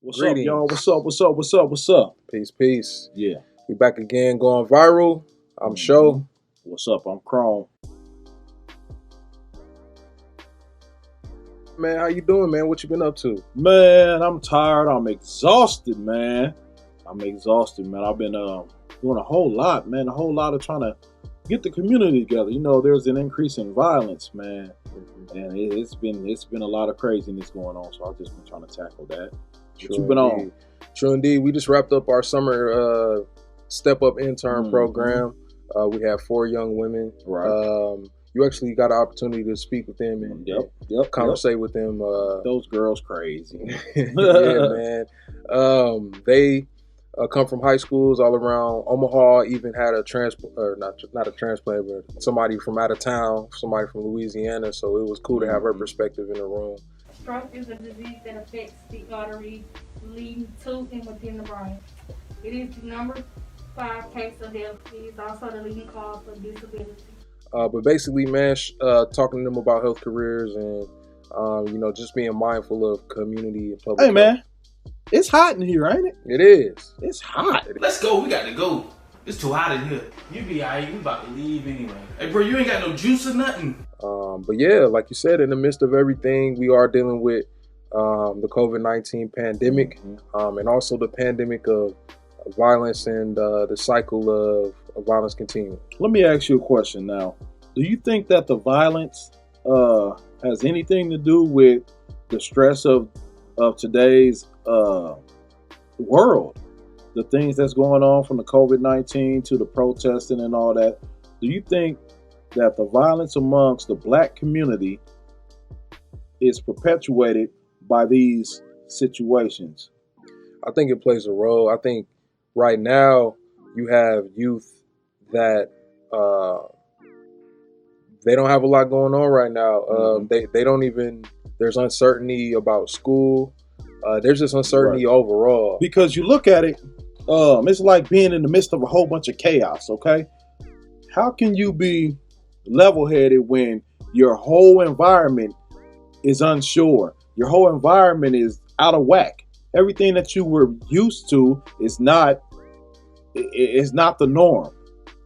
What's up, Greetings. y'all? What's up? What's up? What's up? What's up? Peace, peace. Yeah. We back again going viral. I'm Mhm. Sho. What's up? I'm Chrome. Man, how you doing, man? What you been up to? Man, I'm tired. I'm exhausted, man. I've been doing a whole lot, man. A whole lot of trying to get the community together. You know, there's an increase in violence, man, and it's been a lot of craziness going on. So I've just been trying to tackle that. What you been on? True indeed. We just wrapped up our summer step up intern program. We have 4 young women. Right. You actually got an opportunity to speak with them and conversate with them. Those girls crazy. Yeah, man. They come from high schools all around Omaha. Even had a not a transplant, but somebody from out of town, somebody from Louisiana. So it was cool to have her perspective in the room. Stroke is a disease that affects the arteries leading to and within the brain. It is the number 5 case of death. It is also the leading cause of disability. But basically, man, talking to them about health careers and just being mindful of community and public. Hey, man, it's hot in here, ain't it? It is. It's hot. Let's go. We got to go. It's too hot in here. You be alright. We about to leave anyway. Hey, bro, you ain't got no juice or nothing. But yeah, like you said, in the midst of everything, we are dealing with the COVID-19 pandemic, and also the pandemic of violence and the cycle of violence continuing. Let me ask you a question now. Do you think that the violence has anything to do with the stress of today's world? The things that's going on from the COVID-19 to the protesting and all that. Do you think that the violence amongst the black community is perpetuated by these situations? I think it plays a role. I think right now you have youth that they don't have a lot going on right now. They don't even, there's uncertainty about school. There's just uncertainty overall. Because you look at it, it's like being in the midst of a whole bunch of chaos, okay? How can you be level-headed when your whole environment is unsure? Your whole environment is out of whack. Everything that you were used to is not the norm.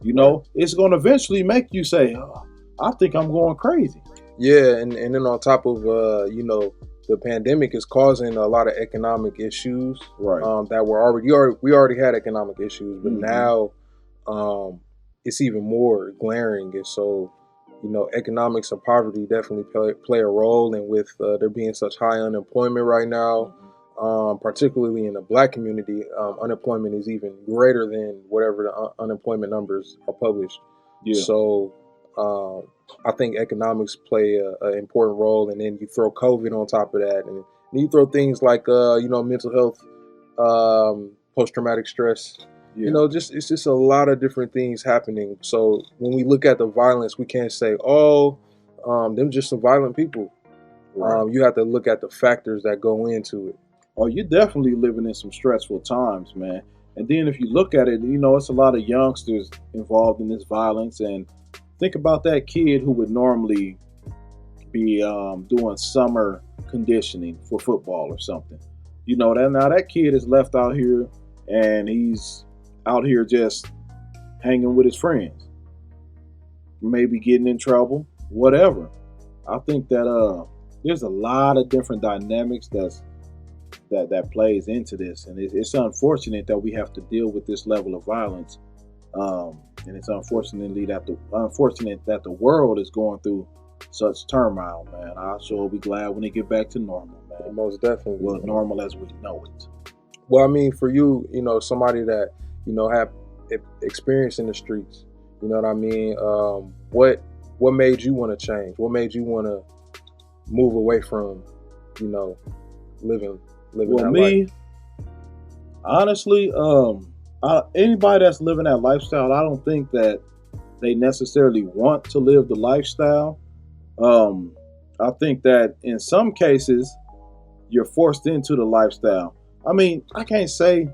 You know, it's going to eventually make you say, oh, I think I'm going crazy. Yeah, and then on top of, the pandemic is causing a lot of economic issues. Right. That we already had economic issues, but now it's even more glaring. And so, economics and poverty definitely play a role. And with there being such high unemployment right now, particularly in the black community, unemployment is even greater than whatever the unemployment numbers are published. Yeah. So I think economics play an important role, and then you throw COVID on top of that, and then you throw things like mental health, post-traumatic stress. Yeah. It's just a lot of different things happening. So when we look at the violence, we can't say, them just some violent people. Right. You have to look at the factors that go into it. Oh, you're definitely living in some stressful times, man. And then if you look at it, it's a lot of youngsters involved in this violence. And think about that kid who would normally be doing summer conditioning for football or something. Now that kid is left out here and he's out here just hanging with his friends, maybe getting in trouble, whatever. I think that there's a lot of different dynamics that plays into this, and it's unfortunate that we have to deal with this level of violence, and it's unfortunate that the world is going through such turmoil, man. I sure will be glad when they get back to normal, man. Most definitely. Well, normal as we know it. Well, I mean, for you, somebody that have experience in the streets, you know what I mean? What made you want to change? What made you want to move away from, living Well, that me, life? honestly, anybody that's living that lifestyle, I don't think that they necessarily want to live the lifestyle. I think that in some cases, you're forced into the lifestyle. I mean, I can't say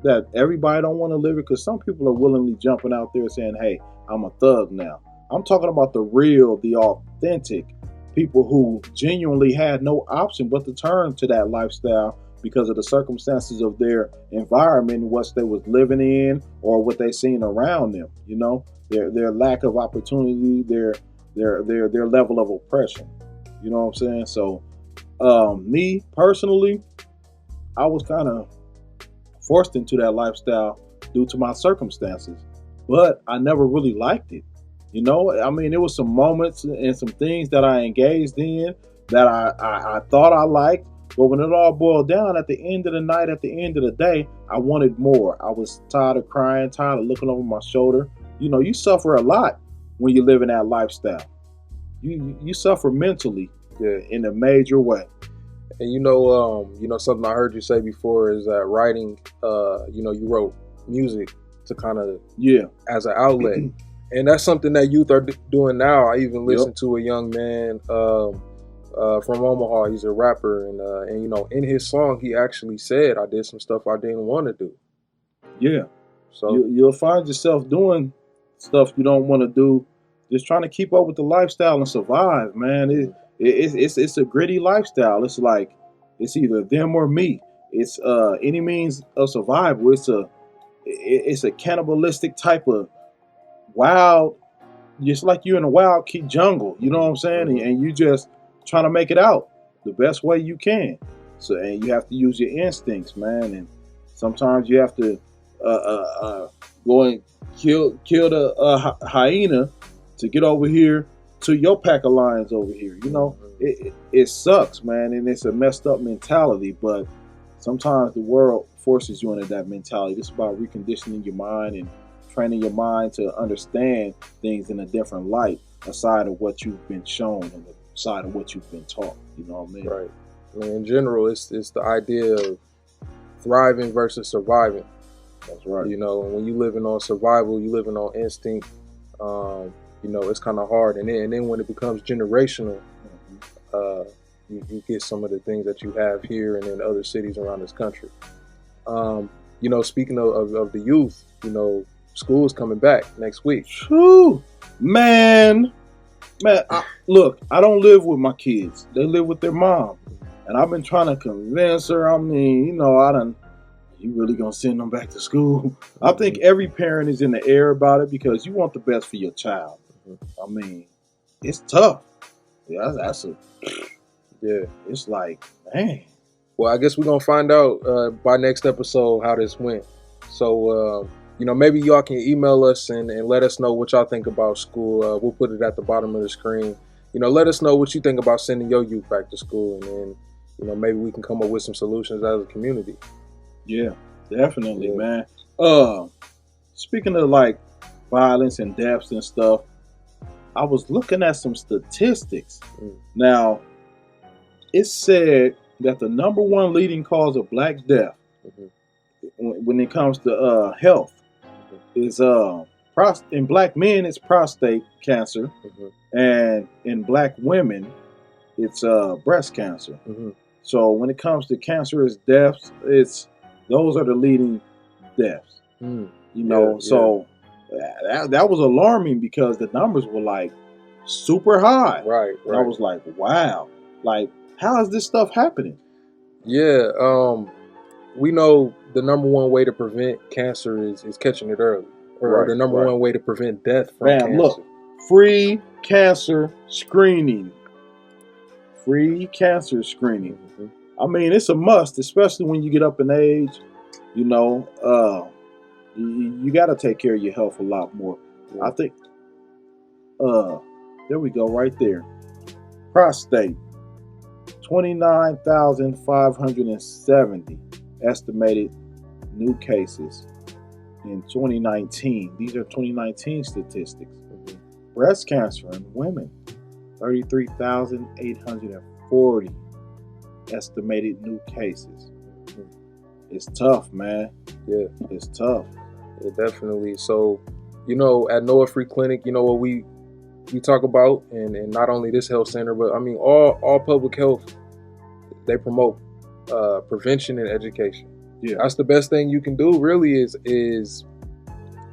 that everybody don't want to live it, because some people are willingly jumping out there saying, hey, I'm a thug now. I'm talking about the real, the authentic people who genuinely had no option but to turn to that lifestyle because of the circumstances of their environment, what they was living in, or what they seen around them. You know, their lack of opportunity, their level of oppression. You know what I'm saying? So, me personally, I was kind of forced into that lifestyle due to my circumstances, but I never really liked it. You know, I mean, there was some moments and some things that I engaged in that I thought I liked, but when it all boiled down, at the end of the night, at the end of the day, I wanted more. I was tired of crying, tired of looking over my shoulder. You know, you suffer a lot when you live in that lifestyle. You suffer mentally, in a major way. And something I heard you say before is that writing, you wrote music to kind of as an outlet, and that's something that youth are doing now. I even listened to a young man from Omaha. He's a rapper, and in his song he actually said, "I did some stuff I didn't want to do." Yeah. So you'll find yourself doing stuff you don't want to do, just trying to keep up with the lifestyle and survive, man. It's a gritty lifestyle. It's like it's either them or me. It's any means of survival. It's a cannibalistic type of wild, just like you're in a wild jungle. You know what I'm saying? And you just trying to make it out the best way you can. So, and you have to use your instincts, man. And sometimes you have to go and kill the hyena to get over here to your pack of lions over here. You know, it sucks, man, and it's a messed up mentality. But sometimes the world forces you into that mentality. It's about reconditioning your mind and training your mind to understand things in a different light, aside of what you've been shown and aside of what you've been taught. You know what I mean? Right. I mean, in general, it's the idea of thriving versus surviving. That's right. You know, when you living on survival, you living on instinct. It's kind of hard, and then when it becomes generational, you get some of the things that you have here and in other cities around this country. Speaking of the youth, school is coming back next week. Whew, man, look, I don't live with my kids. They live with their mom, and I've been trying to convince her. I mean, you really gonna send them back to school? I think every parent is in the air about it because you want the best for your child. I mean, it's tough. Yeah, it's like, man. Well, I guess we're gonna find out by next episode how this went. So, maybe y'all can email us and let us know what y'all think about school. We'll put it at the bottom of the screen. Let us know what you think about sending your youth back to school, and then, maybe we can come up with some solutions as a community. Yeah, definitely, man. Speaking of like violence and deaths and stuff, I was looking at some statistics. Now, it said that the number one leading cause of Black death when it comes to health is in Black men it's prostate cancer, and in Black women it's breast cancer. So when it comes to cancerous deaths, those are the leading deaths. So that was alarming because the numbers were like super high. Right. And I was like, wow, like how is this stuff happening? Yeah, we know the number one way to prevent cancer is catching it early, or the number one way to prevent death from cancer. Look, free cancer screening. Free cancer screening. I mean, it's a must, especially when you get up in age. You got to take care of your health a lot more. I think, there we go, right there. Prostate, 29,570 estimated new cases in 2019. These are 2019 statistics. Breast cancer in women, 33,840 estimated new cases. It's tough, man. Yeah, it's tough. Yeah, definitely. So, at Noah Free Clinic, what we talk about, and not only this health center, but I mean all public health, they promote prevention and education. Yeah, that's the best thing you can do. Really, is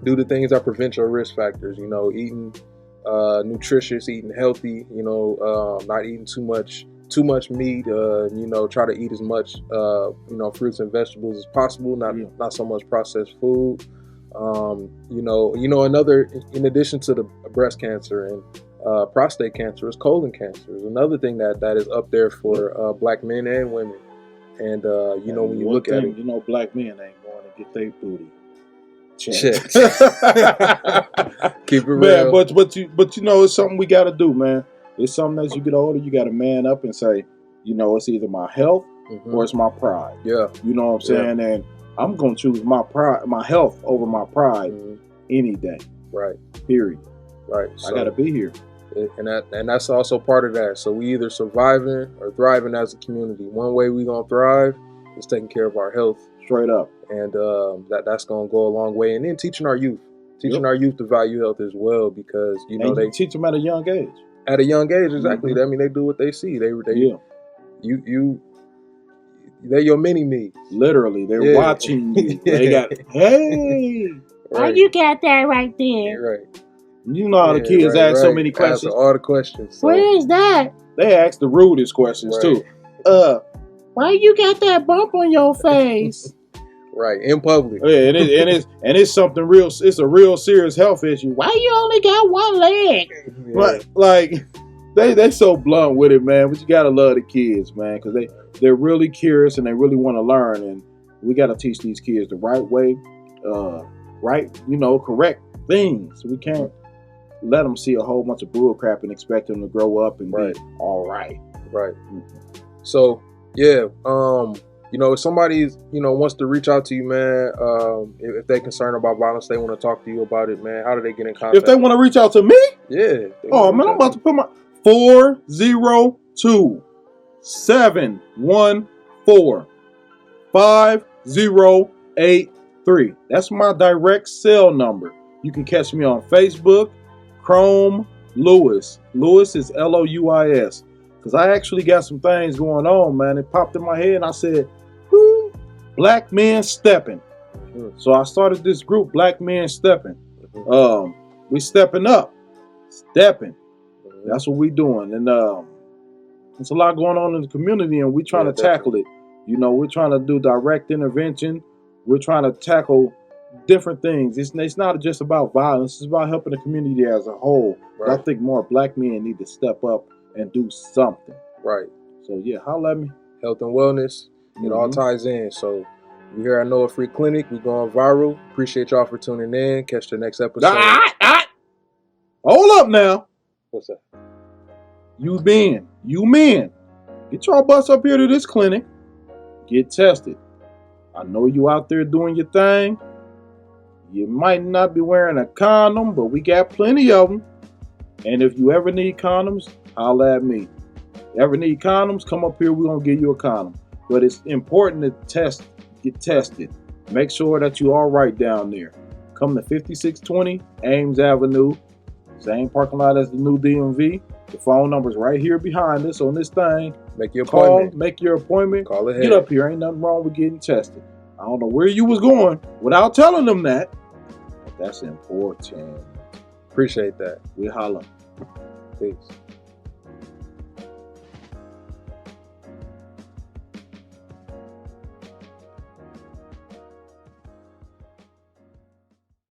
do the things that prevent your risk factors. Eating nutritious, eating healthy. Not eating too much too much meat. You know, try to eat as much you know, fruits and vegetables as possible. Not so much processed food. You know, another, in addition to the breast cancer and prostate cancer, is colon cancer. Is another thing that is up there for Black men and women. And you know, when you look at it, you know, Black men ain't going to get their booty checked. Keep it man, real, but you know, it's something we got to do, man. It's something as you get older, you got to man up and say, you know, it's either my health or it's my pride. Yeah, you know what I'm saying, and I'm gonna choose my pride, my health over my pride any day. Right. Period. Right. So, I gotta be here. And that's also part of that. So we either surviving or thriving as a community. One way we gonna thrive is taking care of our health. Straight up. And that's gonna go a long way. And then teaching our youth to value health as well, because you know, and they teach them at a young age. At a young age, exactly. I mean, they do what they see. They're your mini me. Literally, they're watching you. They got, hey, why you got that right there? Right. You know how the kids ask so many questions. Answer all the questions. So. Where is that? They ask the rudest questions too. Why you got that bump on your face? Right, in public. Yeah, and it's something real. It's a real serious health issue. Why you only got one leg? Like they so blunt with it, man. But you gotta love the kids, man, because they're really curious and they really want to learn. And we gotta teach these kids the right way, correct things. We can't let them see a whole bunch of bull crap and expect them to grow up and be all right. Right. So yeah, you know, if somebody, you know, wants to reach out to you, man, if they're concerned about violence, they want to talk to you about it, man, how do they get in contact? If they want to reach out to me? Yeah. Oh, man, I'm about to put my 402-714-5083. That's my direct cell number. You can catch me on Facebook, Chrome Lewis. Lewis is Louis. Because I actually got some things going on, man. It popped in my head and I said, Black Men Stepping. So I started this group, Black Men Stepping. We stepping up. Stepping. That's what we doing. And there's a lot going on in the community and we trying to tackle it. You know, we're trying to do direct intervention. We're trying to tackle different things. It's not just about violence. It's about helping the community as a whole. Right. I think more Black men need to step up and do something. Right. So yeah, holla at me. Health and wellness, it all ties in. So we here at Noah Free Clinic. We going viral. Appreciate y'all for tuning in. Catch the next episode. Hold up now. What's that? You men, get y'all butts up here to this clinic. Get tested. I know you out there doing your thing. You might not be wearing a condom, but we got plenty of them. And if you ever need condoms, holla at me. Ever need condoms, come up here, we're going to give you a condom. But it's important to get tested. Make sure that you're all right down there. Come to 5620 Ames Avenue, same parking lot as the new DMV. The phone number's right here behind us on this thing. Make your appointment. Make your appointment. Call ahead. Get up here. Ain't nothing wrong with getting tested. I don't know where you was going without telling them that. But that's important. Appreciate that. We holla. Peace.